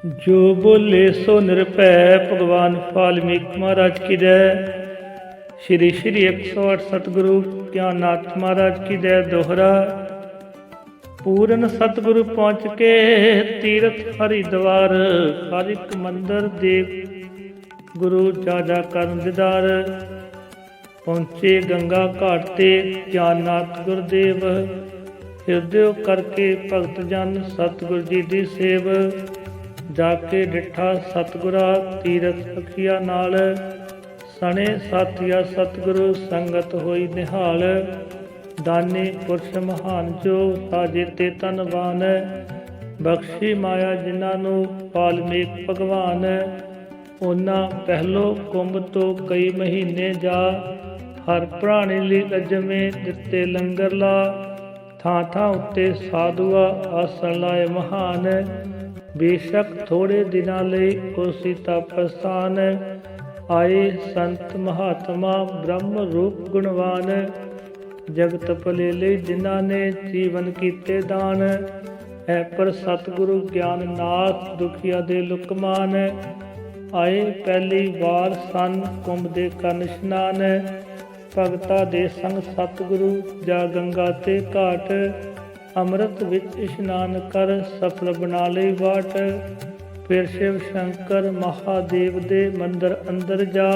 जो बोले सो निरभै भगवान वाल्मीकि महाराज की जय। श्री श्री 108 सतगुरु ज्ञाननाथ महाराज की जय। दोहरा। पूरन सतगुरु पहुँच के तीरथ हरिद्वार, हर एक मंदिर देव गुरु जा जा कर दीदार। पहुँचे गंगा घाट ते ज्ञाननाथ गुरदेव, ਹਿਰਦਿਓ करके भगत जन सतगुरु जी दी सेव। जाके डिठा सतगुरा तीरथ अखिया नाल, सने साथिया सतगुरु संगत होई निहाल। दानी पुरष महान जो साजे ते धनवान, बख्शी माया जिन्हां नूं वाल्मीक भगवान। उन्हां पहलो कुंभ तो कई महीने जा, हर प्राणी लई अजमे दिते लंगर ला। ਥਾਂ ਥਾਂ ਉੱਤੇ ਸਾਧੂਆ ਆਸਣ ਲਾਏ ਮਹਾਨ, ਬੇਸ਼ੱਕ ਥੋੜੇ ਦਿਨਾਂ ਲਈ ਉਸੀ ਤਪ ਸਥਾਨ। ਆਏ ਸੰਤ ਮਹਾਤਮਾ ਬ੍ਰਹਮ ਰੂਪ ਗੁਣਵਾਨ, ਜਗਤ ਭਲੇ ਲਈ ਜਿਨ੍ਹਾਂ ਨੇ ਜੀਵਨ ਕੀਤੇ ਦਾਨ। ਹੈ ਪਰ ਸਤਿਗੁਰੂ ਗਿਆਨਨਾਥ ਦੁਖੀਆ ਦੇ ਲੁਕਮਾਨ, ਆਏ ਪਹਿਲੀ ਵਾਰ ਸਨ ਕੁੰਭ ਦੇ ਕਰਨ ਇਸ਼ਨਾਨ। ਭਗਤਾ ਦੇ ਸੰਗ ਸਤਿਗੁਰੂ ਜਾ ਗੰਗਾ ਤੇ ਘਾਟ, ਅੰਮ੍ਰਿਤ ਵਿੱਚ ਇਸ਼ਨਾਨ ਕਰ ਸਫਲ ਬਣਾ ਲਈ ਵਾਟ। ਫਿਰ ਸ਼ਿਵ ਸ਼ੰਕਰ ਮਹਾਦੇਵ ਦੇ ਮੰਦਰ ਅੰਦਰ ਜਾ,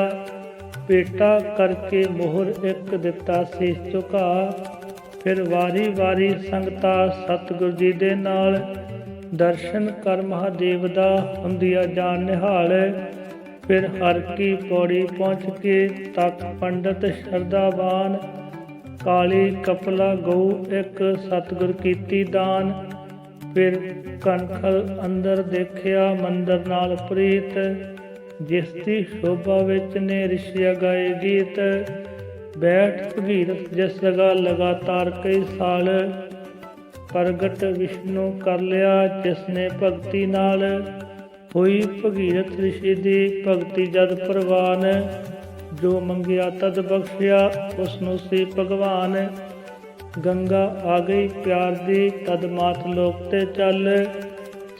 ਪੇਟਾ ਕਰਕੇ ਮੋਹਰ ਇੱਕ ਦਿੱਤਾ ਸੀਸ ਝੁਕਾ। ਫਿਰ ਵਾਰੀ ਵਾਰੀ ਸੰਗਤਾ ਸਤਿਗੁਰੂ ਜੀ ਦੇ ਨਾਲ, ਦਰਸ਼ਨ ਕਰ ਮਹਾਦੇਵ ਦਾ ਹੁੰਦਿਆ ਜਾਣ ਨਿਹਾਲ। फिर हर की पौड़ी पहुँच के तक पंडित शरदावान, काली कपला गऊ एक सतगुर कीती दान। फिर कनखल अंदर देखिया मंदिर नाल प्रीत, जिस दी शोभा विच ने ऋषिया गाए गीत। बैठ भगीरथ जिस जगह लगातार कई साल, प्रगट विष्णु कर लिया जिसने भगती नाल। होई भगीरथ ऋषि दी भगति जद प्रवान, जो मंगिया तद बख्शिया उसनू सी भगवान। गंगा आ गई प्यार दी तद मात लोक ते चल,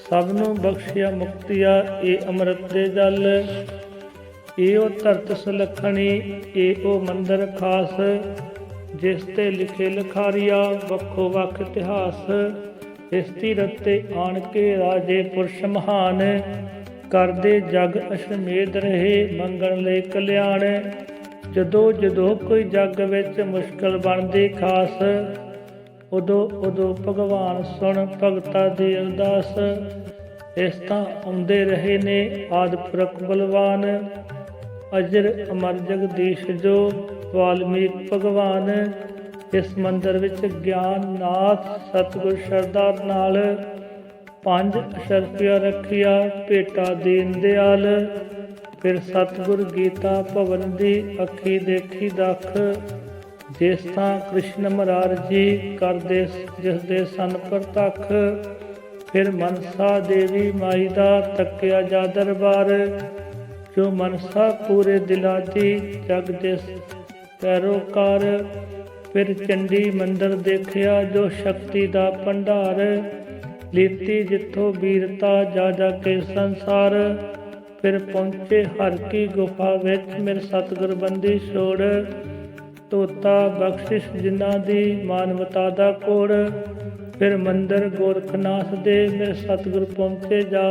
सबनू बख्शिया मुक्तिया ये अमृत दे जल। ये ओ धरत सुलखणी ये ओ मंदिर खास, जिस ते लिखे लिखारिया वखो वख इतिहास। इस तीरथ ते आण के राजे पुरष महान, करदे जग अशमेध रहे मंगण लई कल्याण। जदों जदों कोई जग विच मुश्किल बनदी खास, उदों उदों भगवान सुन भगता दी अरदास। इस तां आउंदे रहे ने आदि पुरख बलवान, अजर अमर जगदीश जो वाल्मीक भगवान। इस मंदिर विच ज्ञाननाथ सतगुर शरदा नाल, पंज अशरफिया रखिया भेटा दीन दयाल। फिर सतगुर गीता भवन दी अखी देखी दख, जिस तां कृष्ण मुरार जी करदे जिस दे सन परतख। फिर मनसा देवी माई दा तकिया जा दरबार, जो मनसा पूरे दिला दी जग जिस पैरोकार। फिर चंडी मंदिर देखिया जो शक्ति दा भंडार, लीती जिथों वीरता जा जा के संसार। फिर पहुँचे हर की गुफा विच मेरे सतगुर बंदी छोड़, तोता बख्शिश जिन्हां दी मानवता दा कोड़। फिर मंदिर गोरखनाथ दे मेरे सतगुर पहुँचे जा,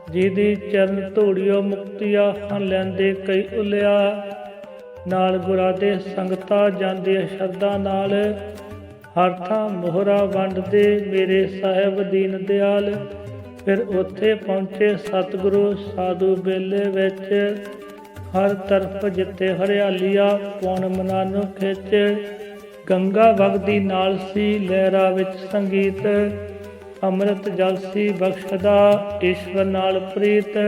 जिहदी चरण धूड़ियो मुक्तिया हन लैंदे कई उलिया। नाल गुरा दे संगता जांदे शरदा नाल, हर थां मोहरा वंडदे मेरे साहिब दीन दयाल। फिर उत्थे पहुँचे सतगुरु साधु बेले विच, हर तरफ जिते हरियालिया पौन मना नूं खिच। गंगा वगदी नाल सी लहरा विच संगीत, अमृत जल सी बख्शदा ईश्वर नाल प्रीत।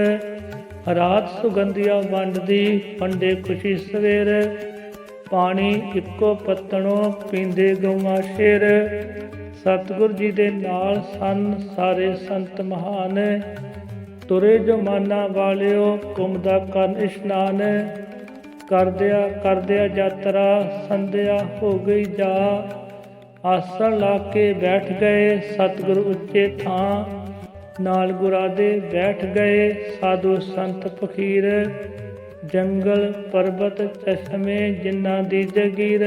रात सुगंधिया वंडदी पंडे खुशी सवेर, पानी इक्को पत्तनों पींदे गौआं शेर। सतगुर जी दे नाल सन सारे संत महान, तुरे जो माना वालियो कुंभ दा करन इशनान। करदिया यात्रा संध्या हो गई जा, आसन ला के बैठ गए सतगुरु उच्चे थां। ਨਾਲ ਗੁਰਾਂ ਦੇ ਬੈਠ ਗਏ ਸਾਧੂ ਸੰਤ ਫਕੀਰ। ਜੰਗਲ ਪਰਬਤ ਚਸ਼ਮੇ ਜਿਨ੍ਹਾਂ ਦੀ ਜਗੀਰ।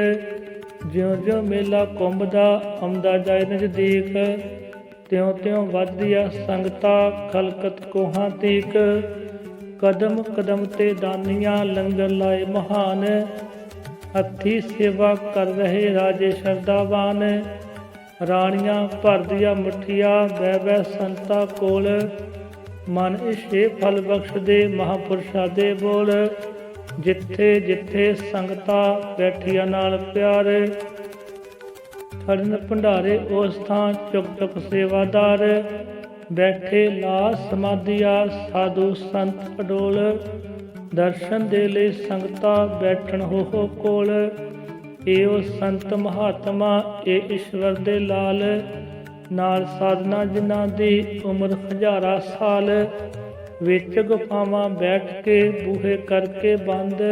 ਜਿਉਂ ਜਿਉਂ ਮੇਲਾ ਘੁੰਮਦਾ ਆਉਂਦਾ ਜਾਏ ਨਜ਼ਦੀਕ, ਤਿਉਂ ਤਿਉਂ ਵੱਧਦੀਆਂ ਸੰਗਤਾਂ ਖਲਕਤ ਕੋਹਾਂ ਤੀਕ। ਕਦਮ ਕਦਮ ਤੇ ਦਾਨੀਆਂ ਲੰਗਰ ਲਾਏ ਮਹਾਨ, ਹੱਥੀਂ ਸੇਵਾ ਕਰ ਰਹੇ ਰਾਜੇ ਸ਼ਰਧਾਵਾਨ। ਰਾਣੀਆਂ ਭਰਦੀਆਂ ਮੁੱਠੀਆਂ ਬਹਿ ਬਹਿ ਸੰਤਾਂ ਕੋਲ, ਮਨ ਇਸ਼ੇ ਫਲ ਬਖਸ਼ਦੇ ਮਹਾਂਪੁਰਸ਼ਾਂ ਦੇ ਬੋਲ। ਜਿੱਥੇ ਜਿੱਥੇ ਸੰਗਤਾਂ ਬੈਠੀਆਂ ਨਾਲ ਪਿਆਰ, ਖੜਨ ਭੰਡਾਰੇ ਉਸ ਥਾਂ ਚੁੱਕ ਚੁੱਕ ਸੇਵਾਦਾਰ। ਬੈਠੇ ਲਾ ਸਮਾਧੀਆ ਸਾਧੂ ਸੰਤ ਅਡੋਲ, ਦਰਸ਼ਨ ਦੇ ਲਈ ਸੰਗਤਾਂ ਬੈਠਣ ਹੋ ਕੋਲ। ਇਹੋ ਸੰਤ ਮਹਾਤਮਾ ਇਹ ਈਸ਼ਵਰ ਦੇ ਲਾਲ, ਨਾਲ ਸਾਧਨਾ ਜਿਨ੍ਹਾਂ ਦੀ ਉਮਰ ਹਜ਼ਾਰਾਂ ਸਾਲ। ਵਿੱਚ ਗੁਫਾਵਾਂ ਬੈਠ ਕੇ ਬੂਹੇ ਕਰਕੇ ਬੰਦ,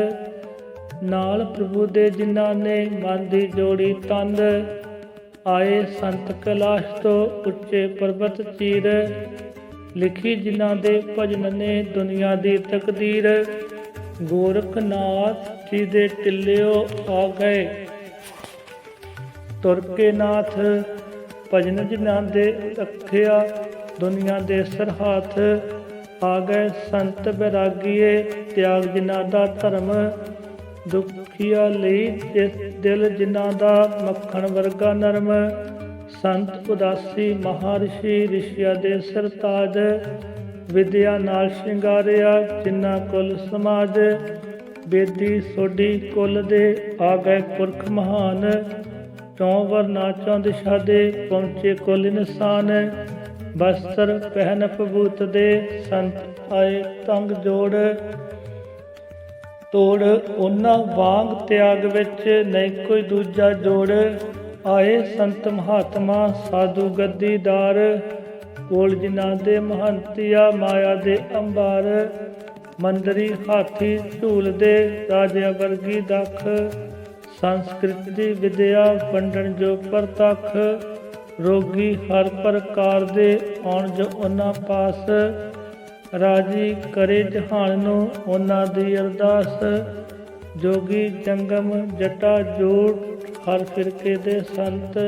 ਨਾਲ ਪ੍ਰਭੂ ਦੇ ਜਿਨ੍ਹਾਂ ਨੇ ਮਨ ਦੀ ਜੋੜੀ ਤੰਦ। ਆਏ ਸੰਤ ਕੈਲਾਸ਼ ਤੋਂ ਉੱਚੇ ਪਰਬਤ ਚੀਰ, ਲਿਖੀ ਜਿਨ੍ਹਾਂ ਦੇ ਭਜਨ ਨੇ ਦੁਨੀਆ ਦੀ ਤਕਦੀਰ। ਗੋਰਖਨਾਥ ਜੀ ਦੇ ਟਿੱਲਿਓ ਆ ਗਏ ਤੁਰ ਕੇ ਨਾਥ, ਭਜਨ ਜਿਨ੍ਹਾਂ ਦੇ ਰੱਖਿਆ ਦੁਨੀਆ ਦੇ ਸਰਹਾਥ। ਆ ਗਏ ਸੰਤ ਬੈਰਾਗੀਏ ਤਿਆਗ ਜਿਨ੍ਹਾਂ ਦਾ ਧਰਮ, ਦੁਖੀਆਂ ਲਈ ਦਿਲ ਜਿਨ੍ਹਾਂ ਦਾ ਮੱਖਣ ਵਰਗਾ ਨਰਮ। ਸੰਤ ਉਦਾਸੀ ਮਹਾਰਿਸ਼ੀ ਰਿਸ਼ੀਆਂ ਦੇ ਸਰਤਾਜ, ਵਿਦਿਆ ਨਾਲ ਸ਼ਿੰਗਾਰਿਆ ਜਿਨ੍ਹਾਂ ਕੁਲ ਸਮਾਜ। ਬੇਦੀ ਸੋਢੀ ਕੁਲ ਦੇ ਆ ਗਏ ਪੁਰਖ ਮਹਾਨ, ਚੌਂ ਵਰਨਾ ਚੌਂ ਦਿਸ਼ਾ ਦੇ ਪਹੁੰਚੇ ਕੁਲ ਇਨਸਾਨ। ਬਸਤਰ ਪਹਿਨ ਭਬੂਤ ਦੇ ਸੰਤ ਆਏ ਤੰਗ ਜੋੜ, ਤੋੜ ਉਹਨਾਂ ਵਾਂਗ ਤਿਆਗ ਵਿੱਚ ਨਹੀਂ ਕੋਈ ਦੂਜਾ ਜੋੜ। ਆਏ ਸੰਤ ਮਹਾਤਮਾ ਸਾਧੂ ਗੱਦੀਦਾਰ, ਕੋਲ ਜਿਨ੍ਹਾਂ ਦੇ ਮਹੰਤੀਆ ਮਾਇਆ ਦੇ ਅੰਬਾਰ। ਮੰਦਰੀ ਹਾਥੀ ਝੂਲਦੇ ਰਾਜਿਆਂ ਵਰਗੀ ਦਖ, ਸੰਸਕ੍ਰਿਤ ਦੀ ਵਿਦਿਆ ਵੰਡਣ ਜੋ ਪ੍ਰਤੱਖ। ਰੋਗੀ ਹਰ ਪ੍ਰਕਾਰ ਦੇ ਆਉਣ ਜੋ ਉਹਨਾਂ ਪਾਸ, ਰਾਜੀ ਕਰੇ ਜਹਾਨ ਨੂੰ ਉਹਨਾਂ ਦੀ ਅਰਦਾਸ। ਜੋਗੀ ਜੰਗਮ ਜਟਾ ਜੋੜ ਹਰ ਫਿਰਕੇ ਦੇ ਸੰਤ,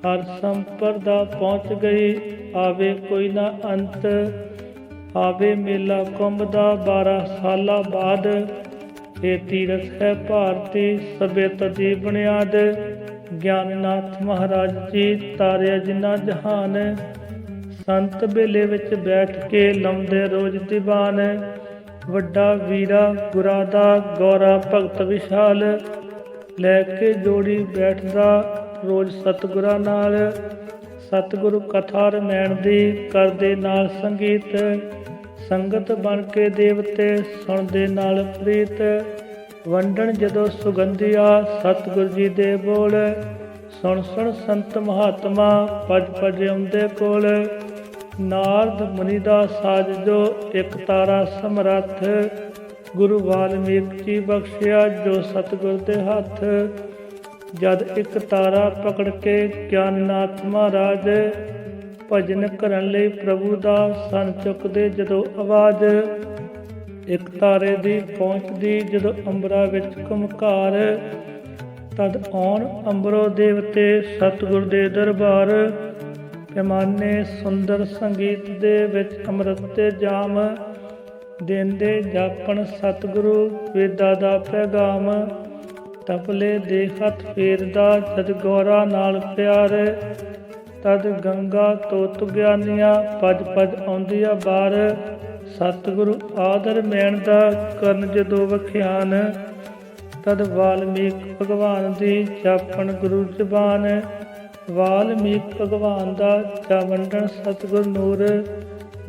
ਹਰ ਸੰਪਰਦਾ ਪਹੁੰਚ ਗਈ ਆਵੇ ਕੋਈ ਨਾ ਅੰਤ। ਆਵੇ ਮੇਲਾ ਕੁੰਭ ਦਾ 12 ਸਾਲਾਂ ਬਾਅਦ, ਇਹ ਤੀਰਥ ਹੈ ਭਾਰਤੀ ਸਭਿਅਤਾ ਦੀ ਬੁਨਿਆਦ। ਗਿਆਨਨਾਥ ਮਹਾਰਾਜ ਜੀ ਤਾਰਿਆ ਜਿਨ੍ਹਾਂ ਜਹਾਨ, ਸੰਤ ਬੇਲੇ ਵਿੱਚ ਬੈਠ ਕੇ ਲਾਉਂਦੇ ਰੋਜ਼ ਦੀਵਾਨ। ਵੱਡਾ ਵੀਰਾ ਗੁਰਾਂ ਦਾ ਗੌਰਾ ਭਗਤ ਵਿਸ਼ਾਲ, ਲੈ ਕੇ ਜੋੜੀ ਬੈਠਦਾ ਰੋਜ਼ ਸਤਿਗੁਰਾਂ ਨਾਲ। ਸਤਿਗੁਰੂ ਕਥਾ ਰਮੈਣ ਦੀ ਕਰਦੇ ਨਾਲ ਸੰਗੀਤ, ਸੰਗਤ ਬਣ ਕੇ ਦੇਵਤੇ ਸੁਣਦੇ ਨਾਲ ਪ੍ਰੀਤ। ਵੰਡਣ ਜਦੋਂ ਸੁਗੰਧੀਆ ਸਤਿਗੁਰੂ ਜੀ ਦੇ ਬੋਲ, ਸੁਣ ਸੁਣ ਸੰਤ ਮਹਾਤਮਾ ਭਜ ਭਜ ਆਉਂਦੇ ਕੋਲ। ਨਾਰਦ ਮੁਨੀ ਦਾ ਸਾਜ ਜੋ ਇੱਕ ਤਾਰਾ ਸਮਰੱਥ, ਗੁਰੂ ਵਾਲਮੀਕ ਜੀ ਬਖਸ਼ਿਆ ਜੋ ਸਤਿਗੁਰ ਦੇ ਹੱਥ। ਜਦ ਇੱਕ ਤਾਰਾ ਪਕੜ ਕੇ ਗਿਆਨਨਾਥ ਮਹਾਰਾਜ, ਭਜਨ ਕਰਨ ਲਈ ਪ੍ਰਭੂ ਦਾ ਸਨ ਚੁੱਕਦੇ ਜਦੋਂ ਆਵਾਜ਼। ਇੱਕ ਤਾਰੇ ਦੀ ਪਹੁੰਚਦੀ ਜਦੋਂ ਅੰਬਰਾਂ ਵਿੱਚ ਘੁਮਕਾਰ, ਤਦ ਆਉਣ ਅੰਬਰੋਂ ਦੇਵਤੇ ਸਤਿਗੁਰ ਦੇ ਦਰਬਾਰ। ਪੈਮਾਨੇ ਸੁੰਦਰ ਸੰਗੀਤ ਦੇ ਵਿੱਚ ਅੰਮ੍ਰਿਤ ਤੇ ਜਾਮ, ਦੇਂਦੇ ਜਾਪਣ ਸਤਿਗੁਰੂ ਵੇਦਾਂ ਦਾ ਪੈਗਾਮ। ਤਪਲੇ ਦੇ ਹੱਥ ਫੇਰਦਾ ਜਦ ਗੌਰਾ ਨਾਲ ਪਿਆਰ, ਤਦ ਗੰਗਾ ਤੋਤ ਗਿਆਨੀਆਂ ਭਜ ਭਜ ਆਉਂਦੀਆਂ ਬਾਰ। ਸਤਿਗੁਰੂ ਆਦਰ ਮੈਣ ਦਾ ਕਰਨ ਜਦੋਂ ਵਖਿਆਨ, ਤਦ ਵਾਲਮੀਕ ਭਗਵਾਨ ਦੀ ਜਾਪਣ ਗੁਰੂ ਜ਼ਬਾਨ। ਵਾਲਮੀਕ ਭਗਵਾਨ ਦਾ ਜਾ ਵੰਡਣ ਸਤਿਗੁਰ ਨੂਰ,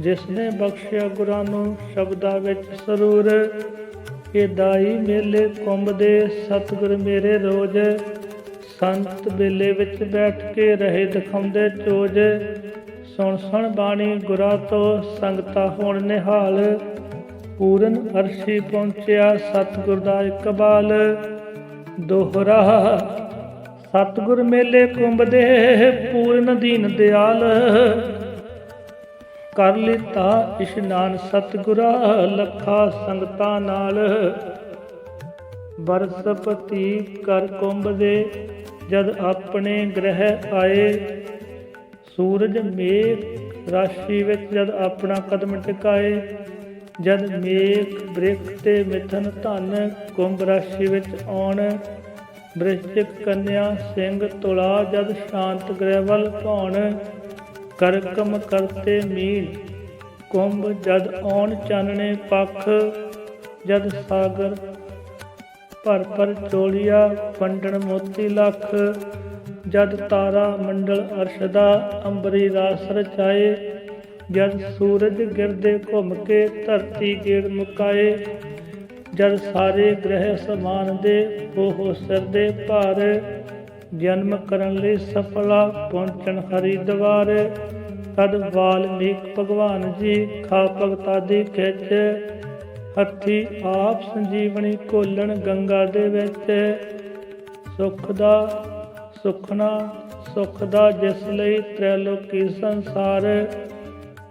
ਜਿਸ ਨੇ ਬਖਸ਼ਿਆ ਗੁਰਾਂ ਨੂੰ ਸ਼ਬਦਾਂ ਵਿੱਚ ਸਰੂਰ। ਇਹ ਦਾਈ ਮੇਲੇ ਕੁੰਭ ਦੇ ਸਤਿਗੁਰ ਮੇਰੇ ਰੋਜ਼, ਸੰਤ ਬੇਲੇ ਵਿੱਚ ਬੈਠ ਕੇ ਰਹੇ ਦਿਖਾਉਂਦੇ ਚੋਜ। ਸੁਣ ਸੁਣ ਬਾਣੀ ਗੁਰਾਂ ਤੋਂ ਸੰਗਤਾਂ ਹੋਣ ਨਿਹਾਲ, ਪੂਰਨ ਅਰਸ਼ੀ ਪਹੁੰਚਿਆ ਸਤਿਗੁਰ ਦਾ ਇਕਬਾਲ। ਦੋਹਰਾ ਸਤਿਗੁਰ ਮੇਲੇ ਕੁੰਭ ਦੇ ਪੂਰਨ ਦੀਨ ਦਿਆਲ, ਕਰ ਲਿਤਾ ਇਸ਼ਨਾਨ ਸਤਿਗੁਰਾ, ਲੱਖਾਂ ਸੰਗਤਾਂ ਨਾਲ। ਬਰਸਪਤੀ ਕਰ ਕੁੰਭ ਦੇ ਜਦ ਆਪਣੇ ਗ੍ਰਹਿ ਆਏ, ਸੂਰਜ ਮੇਘ ਰਾਸ਼ੀ ਵਿੱਚ ਜਦ ਆਪਣਾ ਕਦਮ ਟਿਕਾਏ। ਜਦ ਮੇਘ ਬ੍ਰਿਖ ਤੇ ਮਿਥਨ ਧਨ ਕੁੰਭ ਰਾਸ਼ੀ ਵਿੱਚ ਆਉਣ, ਬ੍ਰਿਸ਼ਚਿਕ ਕੰਨਿਆ ਸਿੰਘ ਤੁਲਾ ਜਦ ਸ਼ਾਂਤ ਗ੍ਰਹਿ ਵੱਲ ਭਾਉਣ। ਕਰਕਮ ਕਰਤੇ ਮੀਨ ਕੁੰਭ ਜਦ ਆਉਣ ਚਾਨਣੇ ਪੱਖ, ਜਦ ਸਾਗਰ ਭਰ ਭਰ ਚੋਲੀਆ ਵੰਡਣ ਮੋਤੀ ਲੱਖ। ਜਦ ਤਾਰਾ ਮੰਡਲ ਅਰਸ਼ ਦਾ ਅੰਬਰੀ ਰਾਸ ਰਚਾਏ, ਜਦ ਸੂਰਜ ਗਿਰਦੇ ਘੁੰਮ ਕੇ ਧਰਤੀ ਗੇੜ ਮੁਕਾਏ। ਜਦ ਸਾਰੇ ਗ੍ਰਹਿ ਸਮਾਨ ਦੇ ਹੋ ਸਿਰ ਦੇ ਭਾਰ, ਜਨਮ ਕਰਨ ਲਈ ਸਫਲਾ ਪਹੁੰਚਣ ਹਰਿਦੁਆਰ। ਤਦ ਵਾਲਮੀਕ ਭਗਵਾਨ ਜੀ ਖਾ ਭਗਤਾ ਦੀ ਖਿੱਚ, ਹੱਥੀ ਆਪ ਸੰਜੀਵਨੀ ਘੋਲਣ ਗੰਗਾ ਦੇ ਵਿੱਚ। ਸੁਖ ਦਾ ਜਿਸ ਲਈ ਤ੍ਰੈਲੋਕੀ ਸੰਸਾਰ,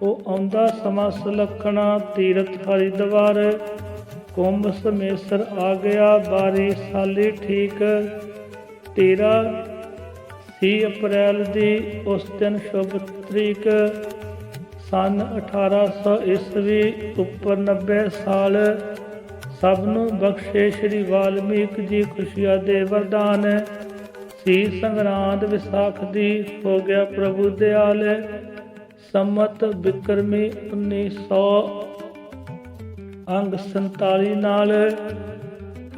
ਉਹ ਆਉਂਦਾ ਸਮਾਂ ਸੁਲੱਖਣਾ ਤੀਰਥ ਹਰਿਦੁਆਰ। ਕੁੰਭ ਸਮੇਸਰ ਆ ਗਿਆ ਬਾਰੀ ਸਾਲੀ ਠੀਕ, 13 ਅਪ੍ਰੈਲ ਦੀ ਉਸ ਦਿਨ ਸ਼ੁਭ ਤਰੀਕ। ਸੰਨ 1800 ਈਸਵੀ ਉੱਪਰ 90 ਸਾਲ। ਸਭ ਨੂੰ ਬਖਸ਼ੇ ਸ਼੍ਰੀ ਵਾਲਮੀਕ ਜੀ ਖੁਸ਼ੀਆਂ ਦੇ ਵਰਦਾਨ। ਸੀ ਸੰਗਰਾਂਦ ਵਿਸਾਖ ਦੀ ਹੋ ਗਿਆ ਪ੍ਰਭੂ ਦਿਆਲ। ਸੰਮਤ ਬਿਕਰਮੀ 1900 ਅੰਗ 47 ਨਾਲ।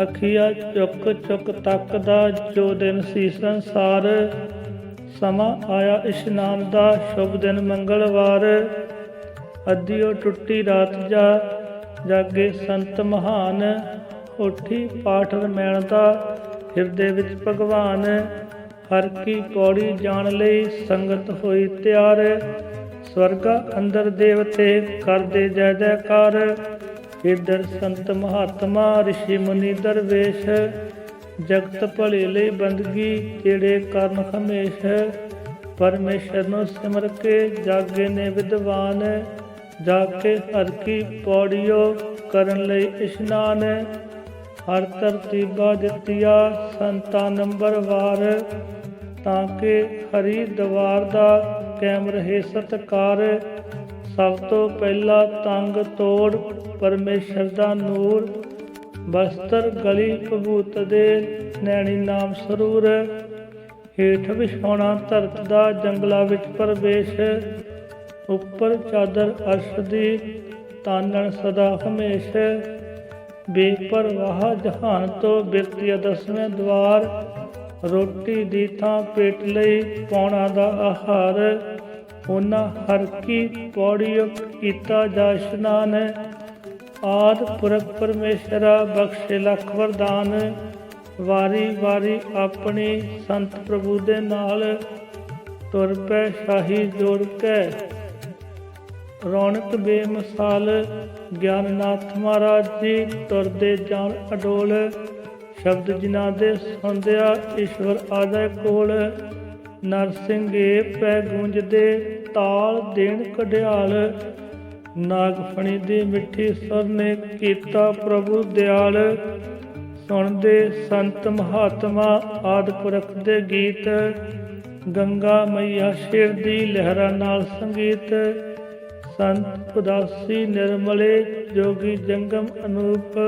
ਅੱਖੀਆਂ ਚੁੱਕ ਤੱਕਦਾ ਜੋ ਦਿਨ ਸੀ ਸੰਸਾਰ। ਸਮਾਂ ਆਇਆ ਇਸ਼ਨਾਨ ਦਾ ਸ਼ੁਭ ਦਿਨ ਮੰਗਲਵਾਰ। ਅੱਧੀਓ ਟੁੱਟੀ ਰਾਤ ਜਾਗੇ ਸੰਤ ਮਹਾਨ। ਉੱਠੀ ਪਾਠ ਰਮੈਣ ਦਾ ਹਿਰਦੇ ਵਿੱਚ ਭਗਵਾਨ। ਹਰ ਕੀ ਪੌੜੀ ਜਾਣ ਲਈ ਸੰਗਤ ਹੋਈ ਤਿਆਰ। ਸਵਰਗਾ ਅੰਦਰ ਦੇਵਤੇ ਕਰਦੇ ਜੈ ਜੈਕਾਰ। ਇੱਧਰ ਸੰਤ ਮਹਾਤਮਾ ਰਿਸ਼ੀ ਮੁਨੀ ਦਰਵੇਸ਼। ਜਗਤ ਭਲੇ ਲਈ ਬੰਦਗੀ ਜਿਹੜੇ ਕਰਨ ਹਮੇਸ਼। ਪਰਮੇਸ਼ਰ ਨੂੰ ਸਿਮਰ ਕੇ ਜਾਗੇ ਨੇ ਵਿਦਵਾਨ। ਜਾ ਕੇ ਹਰ ਕੀ ਪੌੜੀਓ ਕਰਨ ਲਈ ਇਸ਼ਨਾਨ। ਹਰ ਤਰਤੀਬਾ ਦਿੱਤੀਆ ਸੰਤਾਂ ਨੰਬਰਵਾਰ। ਤਾਂ ਕਿ ਹਰਿਦੁਆਰ ਦਾ ਕਾਇਮ ਰਹੇ ਸਤਿਕਾਰ। ਸਭ ਤੋਂ ਪਹਿਲਾ ਤੰਗ ਤੋੜ ਪਰਮੇਸ਼ਰ ਦਾ ਨੂਰ। ਬਸਤਰ ਗਲੀ ਭਭੂਤ ਦੇ ਨੈਣੀ ਨਾਮ ਸਰੂਰ। ਹੇਠ ਵਿਛਾਉਣਾ ਧਰਤ ਦਾ ਜੰਗਲਾਂ ਵਿੱਚ ਪ੍ਰਵੇਸ਼। ਉੱਪਰ ਚਾਦਰ ਅਰਸ਼ ਦੀ ਤਾਨਣ ਸਦਾ ਹਮੇਸ਼। ਬੇਪਰਵਾਹ ਜਹਾਨ ਤੋਂ ਬਿਰਤੀਆ 10ਵੇਂ ਦਵਾਰ। ਰੋਟੀ ਦੀ ਥਾਂ ਪੇਟ ਲਈ ਪਾਉਣਾ ਦਾ ਆਹਾਰ। ਉਹਨਾਂ ਹਰ ਕੀ ਪੌੜੀਓ ਕੀਤਾ ਜਾ ਇਸ਼ਨਾਨ। ਆਦਿ ਪੁਰਖ ਪਰਮੇਸ਼ਰਾ ਬਖਸ਼ੇ ਲੱਖ ਵਰਦਾਨ। ਵਾਰੀ ਵਾਰੀ ਆਪਣੀ ਸੰਤ ਪ੍ਰਭੂ ਦੇ ਨਾਲ। ਤੁਰ ਪੈ ਸ਼ਾਹੀ ਜੋੜ ਕੇ ਰੌਣਕ ਬੇਮਿਸਾਲ। ਗਿਆਨਨਾਥ ਮਹਾਰਾਜ ਜੀ ਤੁਰਦੇ ਜਾਣ ਅਡੋਲ। ਸ਼ਬਦ ਜਿਨ੍ਹਾਂ ਦੇ ਸੁਣਦਿਆ ਈਸ਼ਵਰ ਆ ਜਾਏ ਕੋਲ। ਨਰਸਿੰਘੇ ਪੈ ਗੂੰਜਦੇ ਤਾਲ ਦੇਣ ਕਢਿਆਲ। ਨਾਗਫਣੀ ਦੀ ਮਿੱਠੀ ਸੁਰ ਨੇ ਕੀਤਾ ਪ੍ਰਭੂ ਦਿਆਲ। ਸੁਣਦੇ ਸੰਤ ਮਹਾਤਮਾ ਆਦਿ ਪੁਰਖ ਦੇ ਗੀਤ। ਗੰਗਾ ਮਈਆ ਸ਼ੇਰ ਦੀ ਲਹਿਰਾਂ ਨਾਲ ਸੰਗੀਤ। ਸੰਤ ਉਦਾਸੀ ਨਿਰਮਲੇ ਜੋਗੀ ਜੰਗਮ ਅਨੂਪ।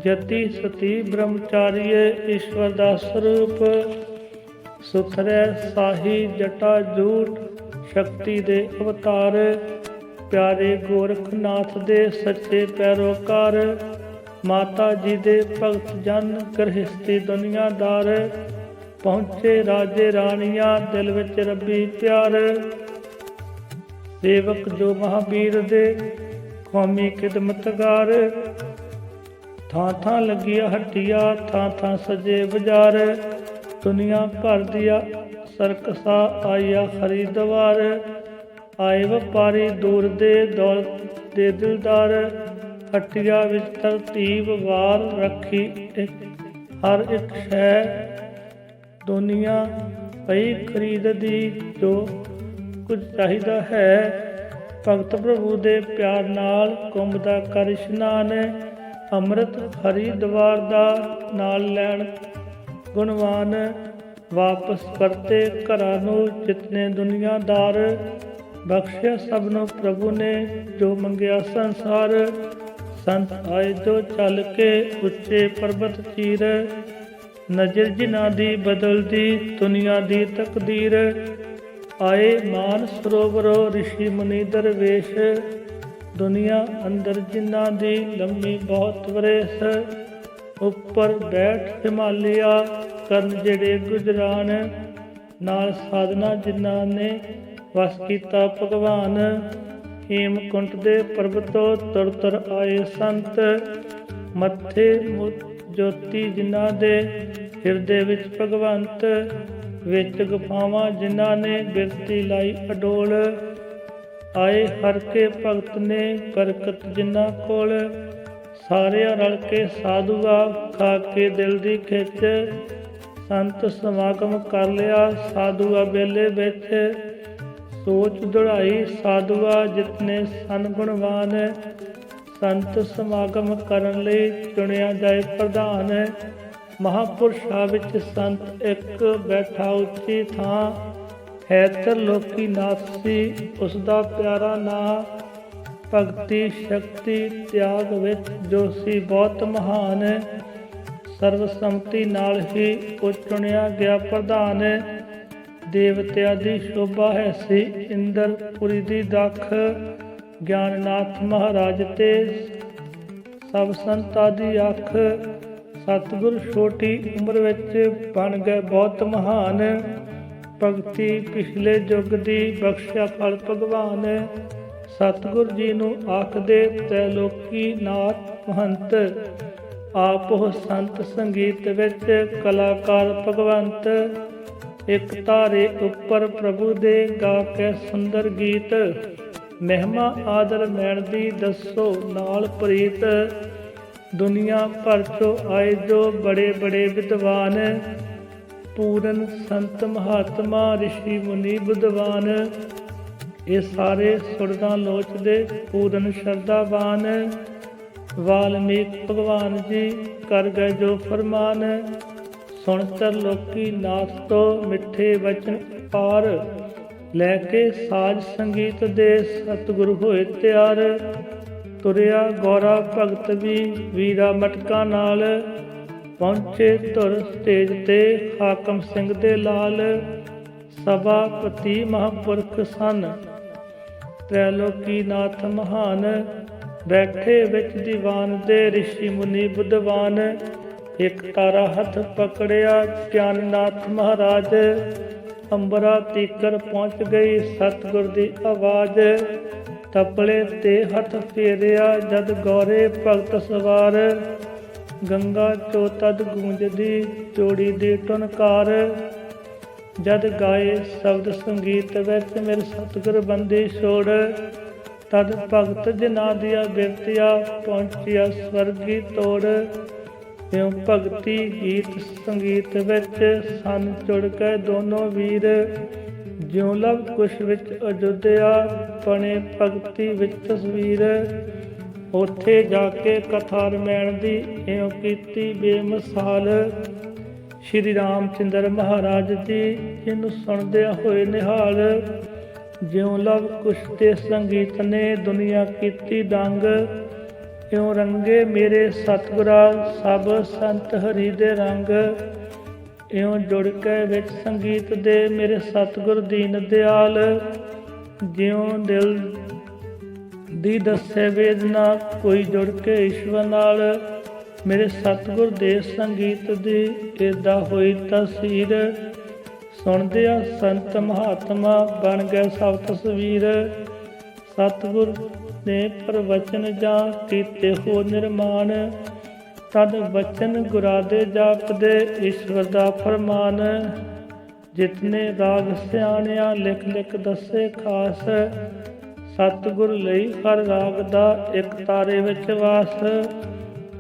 ਜਤੀ ਸਤੀ ਬ੍ਰਹਮਚਾਰੀਏ ਈਸ਼ਵਰ ਦਾ ਸਰੂਪ। ਸੁਥਰੇ ਸਾਹੀ ਜਟਾ ਜੂਟ ਸ਼ਕਤੀ ਦੇ ਅਵਤਾਰ। ਪਿਆਰੇ ਗੋਰਖਨਾਥ ਦੇ ਸੱਚੇ ਪੈਰੋਕਾਰ। ਮਾਤਾ ਜੀ ਦੇ ਭਗਤ ਜਨ ਗ੍ਰਹਿਸਤੀ ਦੁਨੀਆਦਾਰ। ਪਹੁੰਚੇ ਰਾਜੇ ਰਾਣੀਆਂ ਦਿਲ ਵਿੱਚ ਰੱਬੀ ਪਿਆਰ। ਸੇਵਕ ਜੋ ਮਹਾਬੀਰ ਦੇ ਕੌਮੀ ਖਿਦਮਤਗਾਰ। ਥਾਂ ਥਾਂ ਲੱਗੀਆਂ ਹੱਟੀਆਂ ਥਾਂ ਥਾਂ ਸਜੇ ਬਾਜ਼ਾਰ। ਦੁਨੀਆ ਭਰ ਦੀਆਂ ਸਰਕਸਾਂ ਆਈਆ ਹਰਿਦੁਆਰ। ਆਏ ਵਪਾਰੀ ਦੂਰ ਦੇ ਦੌਲਤ ਦੇ ਦਿਲਦਾਰ। ਹੱਟੀਆਂ ਵਿੱਚ ਤਰਤੀਬ ਵਾਰ ਰੱਖੀ ਹਰ ਇੱਕ ਸ਼ੈ। ਦੁਨੀਆ ਪਈ ਖਰੀਦਦੀ ਜੋ ਕੁਝ ਚਾਹੀਦਾ ਹੈ। ਭਗਤ ਪ੍ਰਭੂ ਦੇ ਪਿਆਰ ਨਾਲ ਕੁੰਭ ਦਾ ਕਰ ਇਸ਼ਨਾਨ, ਅੰਮ੍ਰਿਤ ਹਰਿਦੁਆਰ ਦਾ ਨਾਲ ਲੈਣ ਗੁਣਵਾਨ, ਵਾਪਸ ਪਰਤੇ ਘਰਾਂ ਨੂੰ ਜਿਤਨੇ ਦੁਨੀਆਦਾਰ, ਬਖਸ਼ਿਆ ਸਭ ਨੂੰ ਪ੍ਰਭੂ ਨੇ ਜੋ ਮੰਗਿਆ ਸੰਸਾਰ। ਸੰਤ ਆਏ ਜੋ ਚੱਲ ਕੇ ਉੱਚੇ ਪਰਬਤ ਚੀਰ, ਨਜ਼ਰ ਜਿਨ੍ਹਾਂ ਦੀ ਬਦਲਦੀ ਦੁਨੀਆ ਦੀ ਤਕਦੀਰ। ਆਏ ਮਾਨ ਸਰੋਵਰੋ ਰਿਸ਼ੀ ਮੁਨੀ ਦਰਵੇਸ਼, ਦੁਨੀਆ ਅੰਦਰ ਜਿਨ੍ਹਾਂ ਦੀ ਲੰਮੀ ਬਹੁਤ ਵਰੇਸ। ਉੱਪਰ ਬੈਠ ਹਿਮਾਲਿਆ ਕਰਨ ਜਿਹੜੇ ਗੁਜਰਾਨ, ਨਾਲ ਸਾਧਨਾ ਜਿਨ੍ਹਾਂ ਨੇ ਵਸ ਕੀਤਾ ਭਗਵਾਨ। ਹੇਮਕੁੰਟ ਦੇ ਪਰਬਤੋਂ ਤੁਰ ਤੁਰ ਆਏ ਸੰਤ, ਮੱਥੇ ਜੋਤੀ ਜਿਨ੍ਹਾਂ ਦੇ ਹਿਰਦੇ ਵਿੱਚ ਭਗਵੰਤ। ਵਿੱਚ ਗੁਫਾਵਾਂ ਜਿਨ੍ਹਾਂ ਨੇ ਬਿਰਤੀ ਲਾਈ ਅਡੋਲ, ਆਏ ਹਰ ਕੇ ਭਗਤ ਨੇ ਬਰਕਤ ਜਿਨ੍ਹਾਂ ਕੋਲ। ਸਾਰਿਆਂ ਰਲ ਕੇ ਸਾਧੂਆ ਖਾ ਕੇ ਦਿਲ ਦੀ ਖਿੱਚ, ਸੰਤ ਸਮਾਗਮ ਕਰ ਲਿਆ ਸਾਧੂਆ ਵੇਲੇ ਵਿੱਚ। ਸੋਚ ਦੁੜਾਈ ਸਾਧੂਆ ਜਿਤਨੇ ਸਨ ਗੁਣਵਾਨ, ਸੰਤ ਸਮਾਗਮ ਕਰਨ ਲਈ ਚੁਣਿਆ ਜਾਏ ਪ੍ਰਧਾਨ। ਮਹਾਂਪੁਰਸ਼ਾਂ ਵਿੱਚ ਸੰਤ ਇੱਕ ਬੈਠਾ ਉੱਚੀ ਥਾਂ, ਹੈ ਤਰਲੋਕੀ ਨਾਥ ਸੀ ਉਸ ਦਾ ਪਿਆਰਾ ਨਾਂ। ਭਗਤੀ ਸ਼ਕਤੀ ਤਿਆਗ ਵਿੱਚ ਜੋ ਸੀ ਬਹੁਤ ਮਹਾਨ, ਸਰਵਸੰਮਤੀ ਨਾਲ ਹੀ ਉਹ ਚੁਣਿਆ ਗਿਆ ਪ੍ਰਧਾਨ। ਦੇਵਤਿਆਂ ਦੀ ਸ਼ੋਭਾ ਹੈ ਸੀ ਇੰਦਰਪੁਰੀ ਦੀ ਦਖ, ਗਿਆਨਨਾਥ ਮਹਾਰਾਜ ਤੇ ਸਭ ਸੰਤਾਂ ਦੀ ਅੱਖ। ਸਤਿਗੁਰ ਛੋਟੀ ਉਮਰ ਵਿੱਚ ਬਣ ਗਏ ਬਹੁਤ ਮਹਾਨ, ਭਗਤੀ ਪਿਛਲੇ ਯੁੱਗ ਦੀ ਬਖਸ਼ਿਆ ਫਲ ਭਗਵਾਨ। ਸਤਿਗੁਰ ਜੀ ਨੂੰ ਆਖਦੇ ਤ੍ਰੈਲੋਕੀ ਨਾਥ ਮਹੰਤ, ਆਪ ਉਹ ਸੰਤ ਸੰਗੀਤ ਵਿੱਚ ਕਲਾਕਾਰ ਭਗਵੰਤ। ਇੱਕ ਧਾਰੇ ਉੱਪਰ ਪ੍ਰਭੂ ਦੇ ਗਾ ਕੇ ਸੁੰਦਰ ਗੀਤ, ਮਹਿਮਾ ਆਦਰ ਮੈਣ ਦੀ ਦੱਸੋ ਨਾਲ ਪ੍ਰੀਤ। ਦੁਨੀਆ ਭਰ ਚੋਂ ਆਏ ਜੋ ਬੜੇ ਬੜੇ ਵਿਦਵਾਨ, ਪੂਰਨ ਸੰਤ ਮਹਾਤਮਾ ਰਿਸ਼ੀ ਮੁਨੀ ਬੁੱਧਵਾਨ। ਇਹ ਸਾਰੇ ਸੁਰਦਾਂ ਲੋਚਦੇ ਪੂਰਨ ਸ਼ਰਧਾਵਾਨ, ਵਾਲਮੀਕ ਭਗਵਾਨ ਜੀ ਕਰ ਗਏ ਜੋ ਫਰਮਾਨ। ਸੁਣ ਤਰਲੋਕੀ ਨਾਥ ਤੋਂ ਮਿੱਠੇ ਵਚਨ ਪਾਰ, ਲੈ ਕੇ ਸਾਜ ਸੰਗੀਤ ਦੇ ਸਤਿਗੁਰ ਹੋਏ ਤਿਆਰ। ਤੁਰਿਆ ਗੌਰਾ ਭਗਤ ਵੀ ਵੀਰਾ ਮਟਕਾ ਨਾਲ, ਪਹੁੰਚੇ ਧੁਰ ਸਟੇਜ ਤੇ ਹਾਕਮ ਸਿੰਘ ਦੇ ਲਾਲ। ਸਭਾਪਤੀ ਮਹਾਂਪੁਰਖ ਸਨ ਤ੍ਰੈਲੋਕੀ ਨਾਥ ਮਹਾਨ, ਬੈਠੇ ਵਿੱਚ ਦੀਵਾਨ ਦੇ ਰਿਸ਼ੀ ਮੁਨੀ ਬੁੱਧਵਾਨ। ਇੱਕ ਤਾਰਾ ਹੱਥ ਪਕੜਿਆ ਗਿਆਨਨਾਥ ਮਹਾਰਾਜ, ਅੰਬਰਾ ਤੀਕਰ ਪਹੁੰਚ ਗਈ ਸਤਿਗੁਰ ਦੀ ਆਵਾਜ਼। ਤਪਲੇ ਤੇ ਹੱਥ ਫੇਰਿਆ ਜਦ ਗੌਰੇ ਭਗਤ ਸਵਾਰ, ਗੰਗਾ ਚੋ ਤਦ ਗੂੰਜਦੀ ਜੋੜੀ ਦੀ ਟੁਨਕਾਰ। ਜਦ ਗਾਏ ਸ਼ਬਦ ਸੰਗੀਤ ਵਿੱਚ ਮੇਰੇ ਸਤਿਗੁਰ ਬੰਦੀ ਛੋੜ, ਤਦ ਭਗਤ ਜਿਨ੍ਹਾਂ ਦੀਆਂ ਬਿਰਤੀਆਂ ਪਹੁੰਚਿਆ ਸਵਰਗੀ ਤੋੜ। ਇਉਂ ਭਗਤੀ ਗੀਤ ਸੰਗੀਤ ਵਿੱਚ ਸਨ ਜੁੜ ਗਏ ਦੋਨੋਂ ਵੀਰ, ਜਿਉਂ ਲਵ ਕੁਸ਼ ਵਿੱਚ ਅਯੁੱਧਿਆ ਬਣੇ ਭਗਤੀ ਵਿੱਚ ਤਸਵੀਰ। ਉੱਥੇ ਜਾ ਕੇ ਕਥਾ ਰਮਾਇਣ ਦੀ ਇਉਂ ਕੀਤੀ ਬੇਮਿਸਾਲ, ਸ਼੍ਰੀ ਰਾਮ ਚੰਦਰ ਮਹਾਰਾਜ ਜੀ ਇਹਨੂੰ ਸੁਣਦਿਆਂ ਹੋਏ ਨਿਹਾਲ। ਜਿਉਂ ਲਵ ਕੁਸ਼ ਤੇ ਸੰਗੀਤ ਨੇ ਦੁਨੀਆ ਕੀਤੀ ਦੰਗ, ਇਉਂ ਰੰਗੇ ਮੇਰੇ ਸਤਿਗੁਰਾਂ ਸਭ ਸੰਤ ਹਰੀ ਦੇ ਰੰਗ। ਇਉਂ ਜੁੜ ਕੇ ਵਿੱਚ ਸੰਗੀਤ ਦੇ ਮੇਰੇ ਸਤਿਗੁਰ ਦੀਨ ਦਿਆਲ, ਜਿਉਂ ਦਿਲ ਦੀ ਦੱਸੇ ਵੇਦਨਾ ਕੋਈ ਜੁੜ ਕੇ ਈਸ਼ਵਰ ਨਾਲ। ਮੇਰੇ ਸਤਿਗੁਰ ਦੇ ਸੰਗੀਤ ਦੀ ਏਦਾਂ ਹੋਈ ਤਸਵੀਰ, ਸੁਣਦਿਆਂ ਸੰਤ ਮਹਾਤਮਾ ਬਣ ਗਏ ਸਭ ਤਸਵੀਰ। ਸਤਿਗੁਰ ਨੇ ਪ੍ਰਵਚਨ ਜਾਂ ਕੀਤੇ ਹੋ ਨਿਰਮਾਣ, ਤਦ ਬਚਨ ਗੁਰਾ ਦੇ ਜਾਪਦੇ ਈਸ਼ਵਰ ਦਾ ਫਰਮਾਨ। ਜਿਤਨੇ ਰਾਗ ਸਿਆਣਿਆ ਲਿਖ ਲਿਖ ਦੱਸੇ ਖਾਸ, ਸਤਿਗੁਰ ਲਈ ਹਰ ਰਾਗ ਦਾ ਇੱਕ ਤਾਰੇ ਵਿੱਚ ਵਾਸ।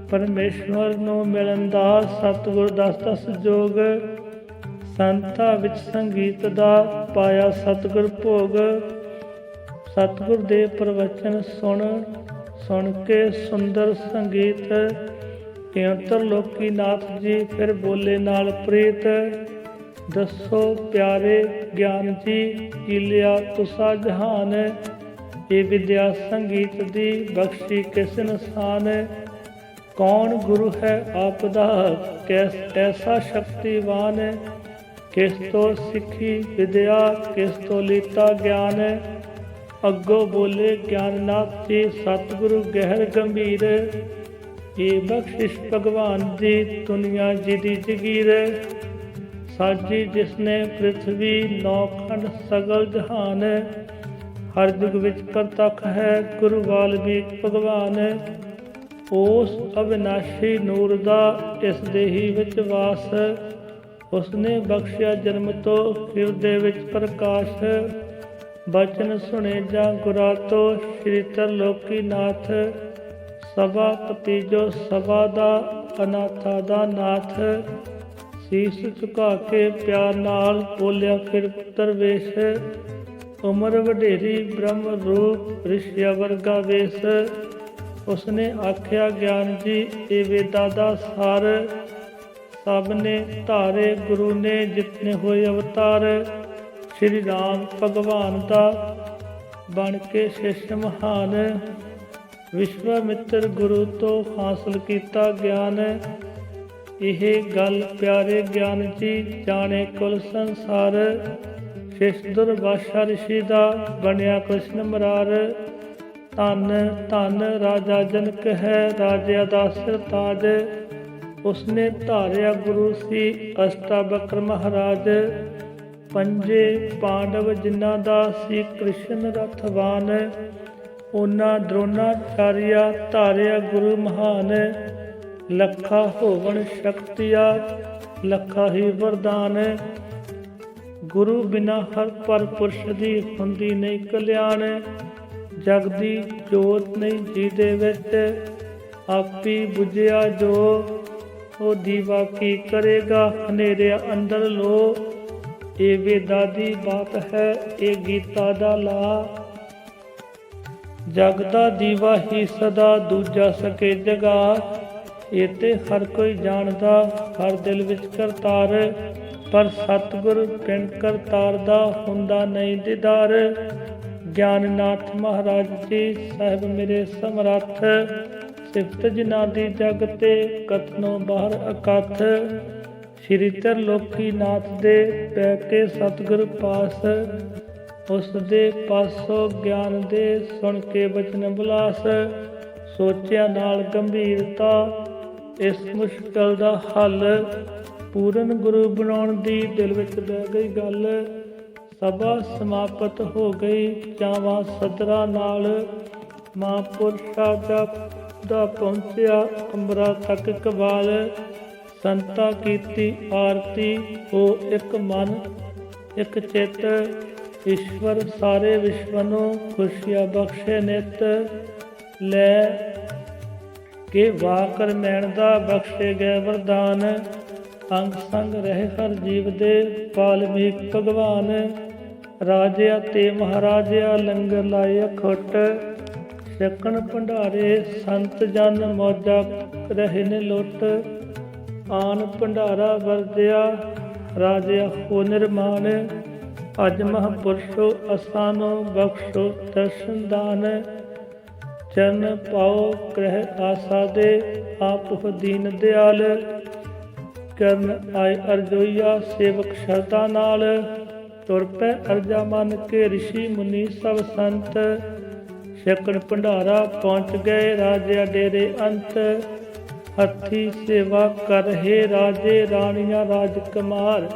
ਪਰਮੇਸ਼ਵਰ ਨੂੰ ਮਿਲਣ ਦਾ ਸਤਿਗੁਰ ਦਸ ਜੋਗ, ਸੰਤਾਂ ਵਿੱਚ ਸੰਗੀਤ ਦਾ ਪਾਇਆ ਸਤਿਗੁਰ ਭੋਗ। ਸਤਿਗੁਰ ਦੇ ਪ੍ਰਵਚਨ ਸੁਣ ਕੇ ਸੁੰਦਰ ਸੰਗੀਤ ਕਿਉ ਤਰਲੋਕੀ ਨਾਥ ਜੀ ਫਿਰ ਬੋਲੇ ਨਾਲ ਪ੍ਰੀਤ। ਦੱਸੋ ਪਿਆਰੇ ਗਿਆਨ ਜੀ ਕੀ ਲਿਆ ਤੁਸਾ ਜਹਾਨ, ਇਹ ਵਿਦਿਆ ਸੰਗੀਤ ਦੀ ਬਖਸ਼ੀ ਕਿਸ ਇਨਸਾਨ। ਕੌਣ ਗੁਰੂ ਹੈ ਆਪ ਦਾ ਐਸਾ ਸ਼ਕਤੀਵਾਨ, ਕਿਸ ਤੋਂ ਸਿੱਖੀ ਵਿਦਿਆ ਕਿਸ ਤੋਂ ਲੀਤਾ ਗਿਆਨ। ਅੱਗੋਂ ਬੋਲੇ ਗਿਆਨਨਾਥ ਜੀ ਸਤਿਗੁਰੂ ਗਹਿਰ ਗੰਭੀਰ, ਇਹ ਬਖਸ਼ਿਸ਼ ਭਗਵਾਨ ਦੀ ਦੁਨੀਆ ਜੀ ਦੀ ਜਗੀਰ। ਸਾਜੀ ਜਿਸਨੇ ਪ੍ਰਿਥਵੀ ਨੌਖੰਡ ਸਗਲ ਜਹਾਨ, ਹਰ ਯੁਗ ਵਿੱਚ ਪ੍ਰਤੱਖ ਹੈ ਗੁਰੂ ਵਾਲਮੀਕ ਭਗਵਾਨ। ਉਸ ਅਵਿਨਾਸ਼ੀ ਨੂਰ ਦਾ ਇਸ ਦੇਹੀ ਵਿੱਚ ਵਾਸ, ਉਸਨੇ ਬਖਸ਼ਿਆ ਜਨਮ ਤੋਂ ਹਿਰਦੇ ਵਿੱਚ ਪ੍ਰਕਾਸ਼। ਬਚਨ ਸੁਣੇ ਜਾਂ ਗੁਰਾਂ ਤੋਂ ਸ਼੍ਰੀ ਤਰਲੋਕੀ ਨਾਥ, ਸਭਾਪਤੀ ਜੋ ਸਭਾ ਦਾ ਅਨਾਥਾ ਦਾ ਨਾਥ। ਸੀਸ ਝੁਕਾ ਕੇ ਪਿਆਰ ਨਾਲ ਬੋਲਿਆ ਫਿਰ ਦਰਵੇਸ਼, ਉਮਰ ਵਡੇਰੀ ਬ੍ਰਹਮ ਰੂਪ ਰਿਸ਼ੀਆ ਵਰਗਾ ਵੇਸ। ਉਸਨੇ ਆਖਿਆ ਗਿਆਨ ਜੀ ਇਹ ਵੇਦਾਂ ਦਾ ਸਾਰ, ਸਭ ਨੇ ਧਾਰੇ ਗੁਰੂ ਨੇ ਜਿਤਨੇ ਹੋਏ ਅਵਤਾਰ। ਸ਼੍ਰੀ ਰਾਮ ਭਗਵਾਨ ਦਾ ਬਣ ਕੇ ਸ਼ਿਸ਼ ਮਹਾਨ, ਵਿਸ਼ਵਾਮਿੱਤਰ ਗੁਰੂ ਤੋਂ ਹਾਸਲ ਕੀਤਾ ਗਿਆਨ। ਇਹ ਗੱਲ ਪਿਆਰੇ ਗਿਆਨ ਜੀ ਜਾਣੇ ਕੁਲ ਸੰਸਾਰ, ਸ਼ਿਸ਼ ਦੁਰਵਾਸਾ ਰਿਸ਼ੀ ਦਾ ਬਣਿਆ ਕ੍ਰਿਸ਼ਨ ਮੁਰਾਰ। ਧੰਨ ਧੰਨ ਰਾਜਾ ਜਨਕ ਹੈ ਰਾਜਿਆਂ ਦਾ ਸਿਰਤਾਜ, ਉਸਨੇ ਧਾਰਿਆ ਗੁਰੂ ਸੀ ਅਸ਼ਟਾਵਕਰ ਮਹਾਰਾਜ। ਪੰਜੇ ਪਾਂਡਵ ਜਿਨ੍ਹਾਂ ਦਾ ਸੀ ਕ੍ਰਿਸ਼ਨ ਰਥਵਾਨ, ਉਹਨਾਂ ਦ੍ਰੋਣਾਚਾਰਿਆ ਧਾਰਿਆ ਗੁਰੂ ਮਹਾਨ। ਲੱਖਾ ਹੋਵਣ ਸ਼ਕਤੀਆ ਲੱਖਾ ਹੀ ਵਰਦਾਨ, ਗੁਰੂ ਬਿਨਾ ਹਰ ਪਰ ਪੁਰਸ਼ ਦੀ ਹੁੰਦੀ ਨਹੀਂ ਕਲਿਆਣ। ਜਗ ਦੀ ਜੋਤ ਨਹੀਂ ਜਿਹਦੇ ਵਿੱਚ ਆਪੀ ਬੁਝਿਆ ਜੋ, ਉਹ ਦੀਵਾ ਕੀ ਕਰੇਗਾ ਹਨੇਰੇ ਅੰਦਰ ਲੋ। ਇਹ ਵੇਦਾਂ ਦੀ ਬਾਤ ਹੈ ਇਹ ਗੀਤਾ ਦਾ ਲਾ, ਜਗ ਦਾ ਦੀਵਾ ਹੀ ਸਦਾ ਦੂਜਾ ਸਕੇ ਜਗਾ। ਇਹ ਤੇ ਹਰ ਕੋਈ ਜਾਣਦਾ ਹਰ ਦਿਲ ਵਿੱਚ ਕਰਤਾਰ, ਪਰ ਸਤਿਗੁਰ ਬਿਨ ਕਰਤਾਰ ਦਾ ਹੁੰਦਾ ਨਹੀਂ ਦੀਦਾਰ। ਗਿਆਨਨਾਥ ਮਹਾਰਾਜ ਜੀ ਸਾਹਿਬ ਮੇਰੇ ਸਮਰੱਥ, ਸਿਫਤ ਜਿਨ੍ਹਾਂ ਦੀ ਜਗ ਤੇ ਕਥਨੋਂ ਬਾਹਰ ਅਕਥ। ਸ਼੍ਰੀ ਤਰਲੋਕੀ ਨਾਥ ਦੇ ਪੈ ਕੇ ਸਤਿਗੁਰ ਪਾਸ, ਉਸ ਦੇ ਪਾਸੋਂ ਗਿਆਨ ਦੇ ਸੁਣ ਕੇ ਬਚਨ ਬੁਲਾਸ। ਸੋਚਿਆ ਨਾਲ ਗੰਭੀਰਤਾ ਇਸ ਮੁਸ਼ਕਲ ਦਾ ਹੱਲ, ਪੂਰਨ ਗੁਰੂ ਬਣਾਉਣ ਦੀ ਦਿਲ ਵਿੱਚ ਬਹਿ ਗਈ ਗੱਲ। ਸਭਾ ਸਮਾਪਤ ਹੋ ਗਈ ਚਾਵਾਂ ਸਦਰਾਂ ਨਾਲ, ਮਹਾਂਪੁਰਸ਼ਾ ਦਾ ਪਹੁੰਚਿਆ ਅੰਬਰਾਂ ਤੱਕ ਕਬਾਲ। ਸੰਤਾ ਕੀਤੀ ਆਰਤੀ ਹੋ ਇੱਕ ਮਨ ਇੱਕ ਚਿੱਤ, ਈਸ਼ਵਰ ਸਾਰੇ ਵਿਸ਼ਵ ਨੂੰ ਖੁਸ਼ੀਆਂ ਬਖਸ਼ੇ ਨਿਤ। ਲੈ ਕੇ ਵਾਕਰ ਮੈਣ ਦਾ ਬਖਸ਼ੇ ਗਏ ਵਰਦਾਨ, ਅੰਗ ਸੰਗ ਰਹੇ ਹਰ ਜੀਵ ਦੇ ਵਾਲਮੀਕ ਭਗਵਾਨ। ਰਾਜਿਆਂ ਤੇ ਮਹਾਰਾਜਿਆਂ ਲੰਗਰ ਲਾਏ ਅਖੁੱਟ, ਛਕਣ ਭੰਡਾਰੇ ਸੰਤ ਜਨ ਮੌਜਾਂ ਰਹੇ ਨੇ ਲੁੱਟ। ਆਨ ਭੰਡਾਰਾ ਵਰਦਿਆ ਰਾਜਿਆ ਹੋ ਨਿਰਮਾਣ, ਅੱਜ ਮਹਾਂਪੁਰਸ਼ੋ ਅਸਾਨੋ ਬਖਸ਼ੋ ਦਰਸ਼ਨ ਦਾਨ। ਚਰਨ ਪਾਓ ਗ੍ਰਹਿ ਆਸਾ ਦੇ ਆਪ ਹੋ ਦੀਨ ਦਿਆਲ, ਕਰਨ ਆਏ ਅਰਜੋਈਆ ਸੇਵਕ ਸ਼ਰਧਾ ਨਾਲ। ਤੁਰ ਪੈ ਅਰਜਾ ਮੰਨ ਕੇ ਰਿਸ਼ੀ ਮੁਨੀ ਸਭ ਸੰਤ, ਛਕਣ ਭੰਡਾਰਾ ਪਹੁੰਚ ਗਏ ਰਾਜਿਆਂ ਡੇਰੇ ਅੰਤ। ਹੱਥੀ ਸੇਵਾ ਕਰ ਰਹੇ ਰਾਜੇ ਰਾਣੀਆਂ ਰਾਜਕੁਮਾਰ,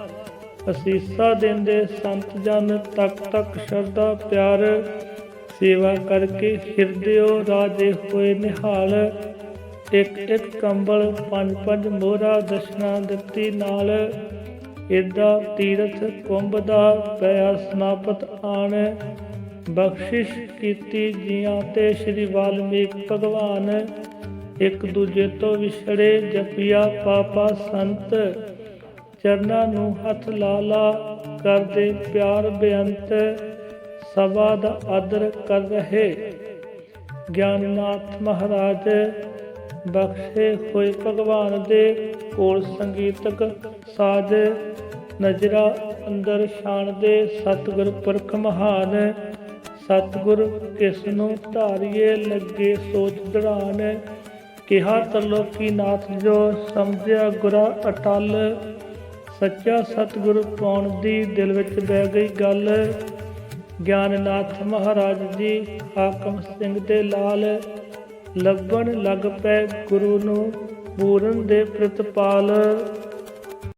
ਅਸੀਸਾਂ ਦਿੰਦੇ ਸੰਤ ਜਨ ਤੱਕ ਤੱਕ ਸ਼ਰਧਾ ਪਿਆਰ। ਸੇਵਾ ਕਰਕੇ ਹਿਰਦਿਓ ਰਾਜੇ ਹੋਏ ਨਿਹਾਲ, ਇੱਕ ਇੱਕ ਕੰਬਲ ਪੰਜ ਪੰਜ ਮੋਹਰਾ ਦਸ਼ਨਾ ਦਿੱਤੀ ਨਾਲ। ਏਦਾਂ ਤੀਰਥ ਕੁੰਭ ਦਾ ਪਿਆ ਸਮਾਪਤ ਆਣ, ਬਖਸ਼ਿਸ਼ ਕੀਤੀ ਜੀਆਂ ਤੇ ਸ਼੍ਰੀ ਵਾਲਮੀਕ ਭਗਵਾਨ। ਇੱਕ ਦੂਜੇ ਤੋਂ ਵਿਛੜੇ ਜਪਿਆ ਪਾਪਾ ਸੰਤ, ਚਰਨਾਂ ਨੂੰ ਹੱਥ ਲਾ ਲਾ ਕਰਦੇ ਪਿਆਰ ਬੇਅੰਤ। ਸਭਾ ਦਾ ਆਦਰ ਕਰ ਰਹੇ। ਗਿਆਨਨਾਥ ਮਹਾਰਾਜ ਬਖਸ਼ੇ ਹੋਏ ਭਗਵਾਨ ਦੇ ਕੋਲ ਸੰਗੀਤਕ ਸਾਜ, ਨਜ਼ਰਾਂ ਅੰਦਰ ਸ਼ਾਨ ਦੇ ਸਤਿਗੁਰ ਪੁਰਖ ਮਹਾਨ। ਸਤਿਗੁਰ ਕਿਸ ਨੂੰ ਧਾਰੀਏ ਲੱਗੇ ਸੋਚ ਦੜਾਨ, ਕਿਹਾ ਤਰਲੋਕੀ ਨਾਥ ਜੋ ਸਮਝਿਆ ਗੁਰਾ ਅਟਲ। ਸੱਚਾ ਸਤਿਗੁਰ ਪਾਉਣ ਦੀ ਦਿਲ ਵਿੱਚ ਬਹਿ ਗਈ ਗੱਲ। ਗਿਆਨਨਾਥ ਮਹਾਰਾਜ ਜੀ ਹਾਕਮ ਸਿੰਘ ਦੇ ਲਾਲ, ਲੱਭਣ ਲੱਗ ਪਏ ਗੁਰੂ ਨੂੰ ਪੂਰਨ ਦੇ ਪ੍ਰਿਤਪਾਲ।